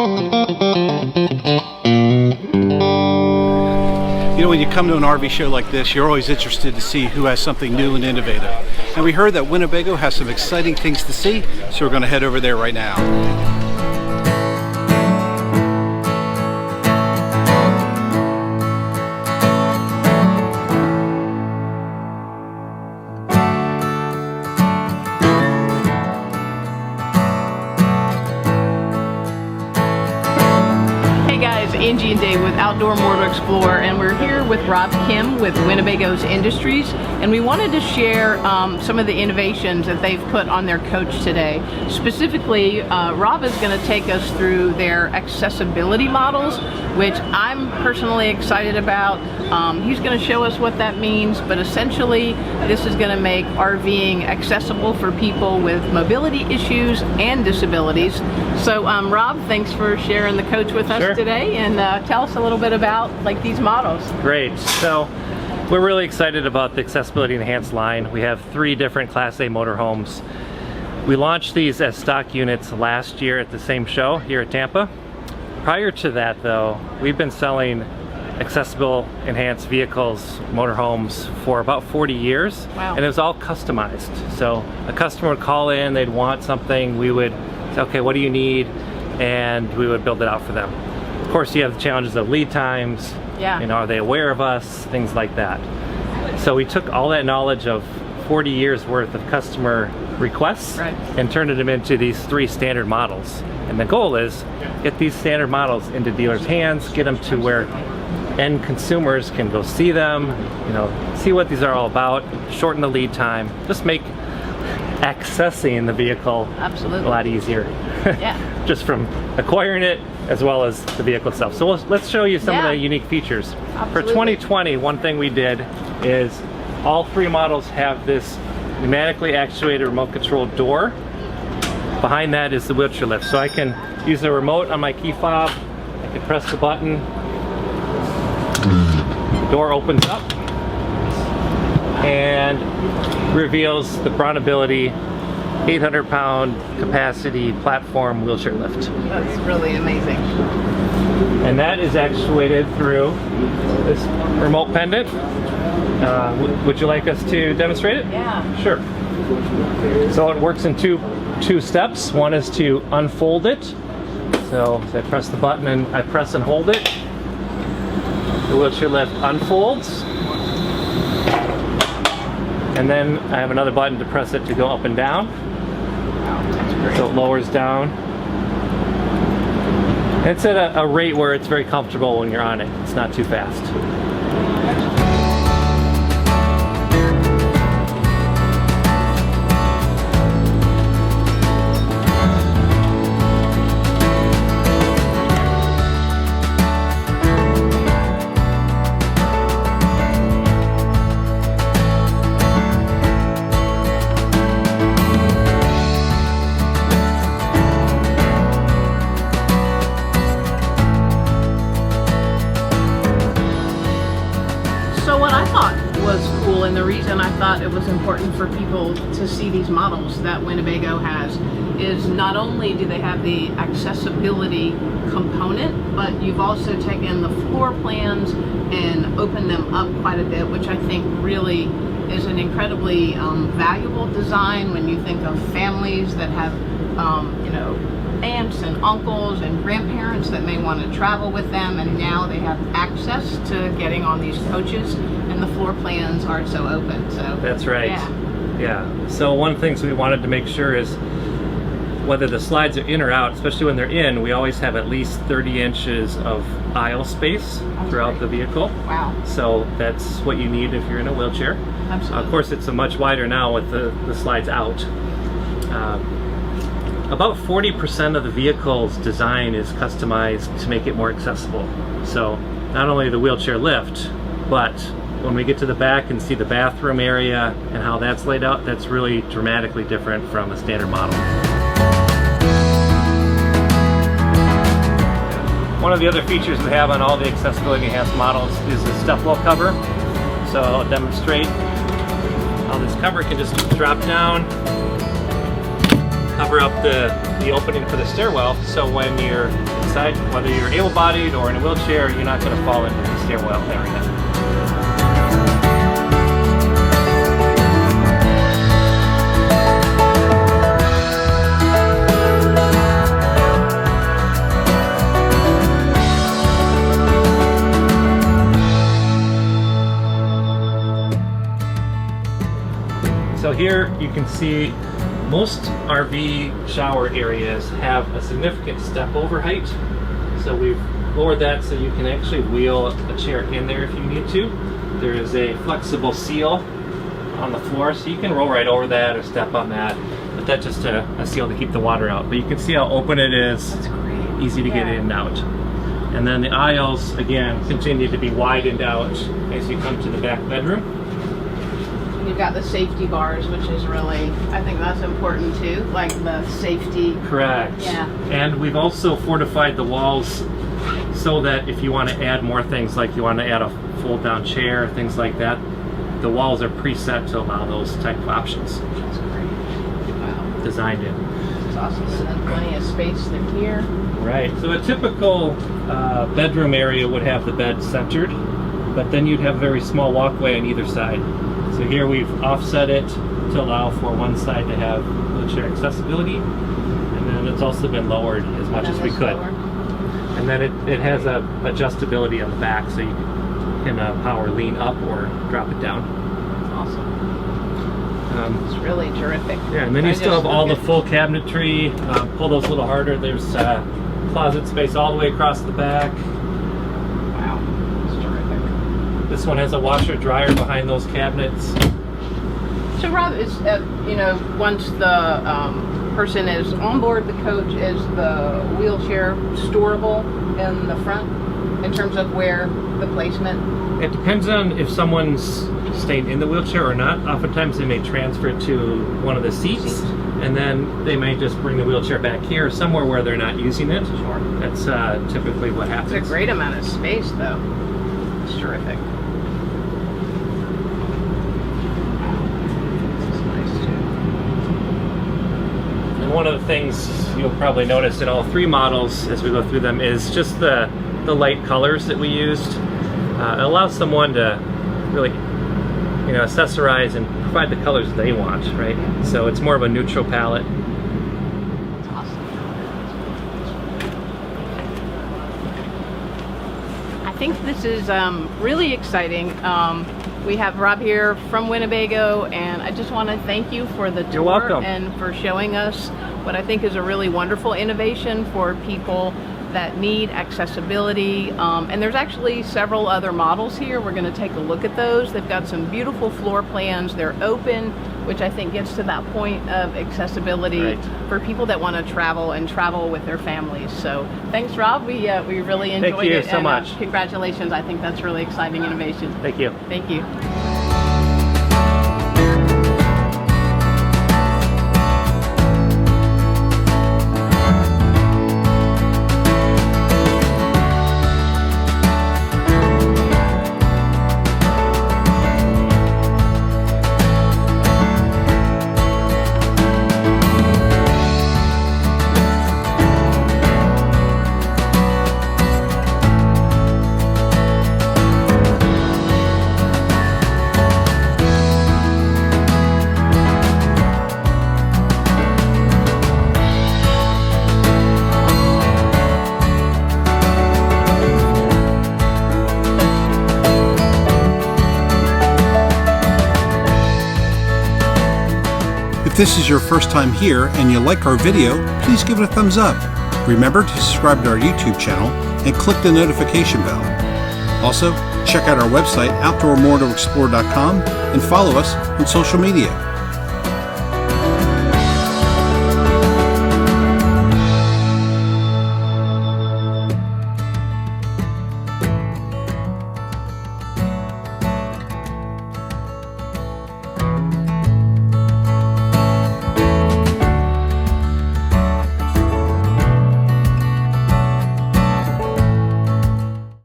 You know, when you come to an RV show like this, you're always interested to see who has something new and innovative. And we heard that Winnebago has some exciting things to see, so we're going to head over there right now. Angie and Dave with Getoutdoormoretoexplore, and we're here with Rob Kim with Winnebago Industries, and we wanted to share some of the innovations that they've put on their coach today. Specifically, Rob is going to take us through their accessibility models, which I'm personally excited about. He's going to show us what that means, but essentially this is going to make RVing accessible for people with mobility issues and disabilities. So Rob, thanks for sharing the coach with us today, and tell us a little bit about these models. Great. So we're really excited about the accessibility enhanced line. We have 3 different Class A motorhomes. We launched these as stock units last year at the same show here at Tampa. Prior to that though, we've been selling accessible enhanced vehicles, motorhomes, for about 40 years. Wow. And it was all customized. So a customer would call in, they'd want something, we would say, okay, what do you need? And we would build it out for them. Of course, you have the challenges of lead times, you know, are they aware of us, things like that. So we took all that knowledge of 40 years worth of customer requests and turned them into these 3 standard models. And the goal is get these standard models into dealers' hands, get them to where end consumers can go see them, you know, see what these are all about, shorten the lead time, just make accessing the vehicle a lot easier. Just from acquiring it as well as the vehicle itself. So let's show you some of the unique features. For 2020, one thing we did is all 3 models have this pneumatically actuated remote control door. Behind that is the wheelchair lift. So I can use the remote on my key fob, I can press the button, the door opens up and reveals the Bronability 800-pound capacity platform wheelchair lift. That's really amazing. And that is actuated through this remote pendant. Would you like us to demonstrate it? Yeah. Sure. So it works in two steps. One is to unfold it. So I press the button and I press and hold it. The wheelchair lift unfolds. And then I have another button to press it to go up and down. So it lowers down. It's at a rate where it's very comfortable when you're on it. It's not too fast. And the reason I thought it was important for people to see these models that Winnebago has is not only do they have the accessibility component, but you've also taken the floor plans and opened them up quite a bit, which I think really is an incredibly valuable design when you think of families that have you know, aunts and uncles and grandparents that may want to travel with them, and now they have access to getting on these coaches, and the floor plans aren't so open. So that's right. Yeah. So one of the things we wanted to make sure is whether the slides are in or out, especially when they're in, we always have at least 30 inches of aisle space throughout the vehicle. Wow. So that's what you need if you're in a wheelchair. Absolutely. Of course, it's a much wider now with the slides out. About 40% of the vehicle's design is customized to make it more accessible. So not only the wheelchair lift, but when we get to the back and see the bathroom area and how that's laid out, that's really dramatically different from a standard model. One of the other features we have on all the accessibility enhanced models is the step well cover. So I'll demonstrate how this cover can just drop down cover up the opening for the stairwell, so when you're inside, whether you're able-bodied or in a wheelchair, you're not going to fall into the stairwell area. So here you can see most RV shower areas have a significant step over height. So we've lowered that so you can actually wheel a chair in there if you need to. There is a flexible seal on the floor, so you can roll right over that or step on that. But that's just a seal to keep the water out. But you can see how open it is. That's great. Easy to get in and out. And then the aisles, again, continue to be widened out as you come to the back bedroom. You've got the safety bars, which is really, I think that's important too, like the safety. Correct. Yeah. And we've also fortified the walls so that if you want to add more things, like you want to add a fold down chair, things like that, the walls are preset to allow those type of options. That's great. Wow. Designed in. That's awesome. And then plenty of space through here. Right. So a typical bedroom area would have the bed centered, but then you'd have a very small walkway on either side. So here we've offset it to allow for one side to have wheelchair accessibility, and then it's also been lowered as much as we could. And then it has a adjustability on the back, so you can power lean up or drop it down. Awesome. It's really terrific. Yeah, and then you still have all the full cabinetry. Pull those a little harder. There's closet space all the way across the back. This one has a washer dryer behind those cabinets. So Rob, is you know, once the person is on board the coach, is the wheelchair storable in the front in terms of where the placement? It depends on if someone's staying in the wheelchair or not. Oftentimes they may transfer it to one of the seats, and then they may just bring the wheelchair back here somewhere where they're not using it. Sure. That's typically what happens. It's a great amount of space though. It's terrific. One of the things you'll probably notice in all three models as we go through them is just the light colors that we used. It allows someone to really, you know, accessorize and provide the colors they want, right? So it's more of a neutral palette. That's awesome. I think this is really exciting. We have Rob here from Winnebago, and I just want to thank you for the tour. You're welcome. And for showing us what I think is a really wonderful innovation for people that need accessibility. And there's actually several other models here. We're going to take a look at those. They've got some beautiful floor plans. They're open, which I think gets to that point of accessibility for people that want to travel and travel with their families. So thanks, Rob. We really enjoyed it. Thank you so much. Congratulations. I think that's really exciting innovation. Thank you. Thank you. If this is your first time here and you like our video, please give it a thumbs up. Remember to subscribe to our YouTube channel and click the notification bell. Also, check out our website, outdoormoretoexplore.com, and follow us on social media.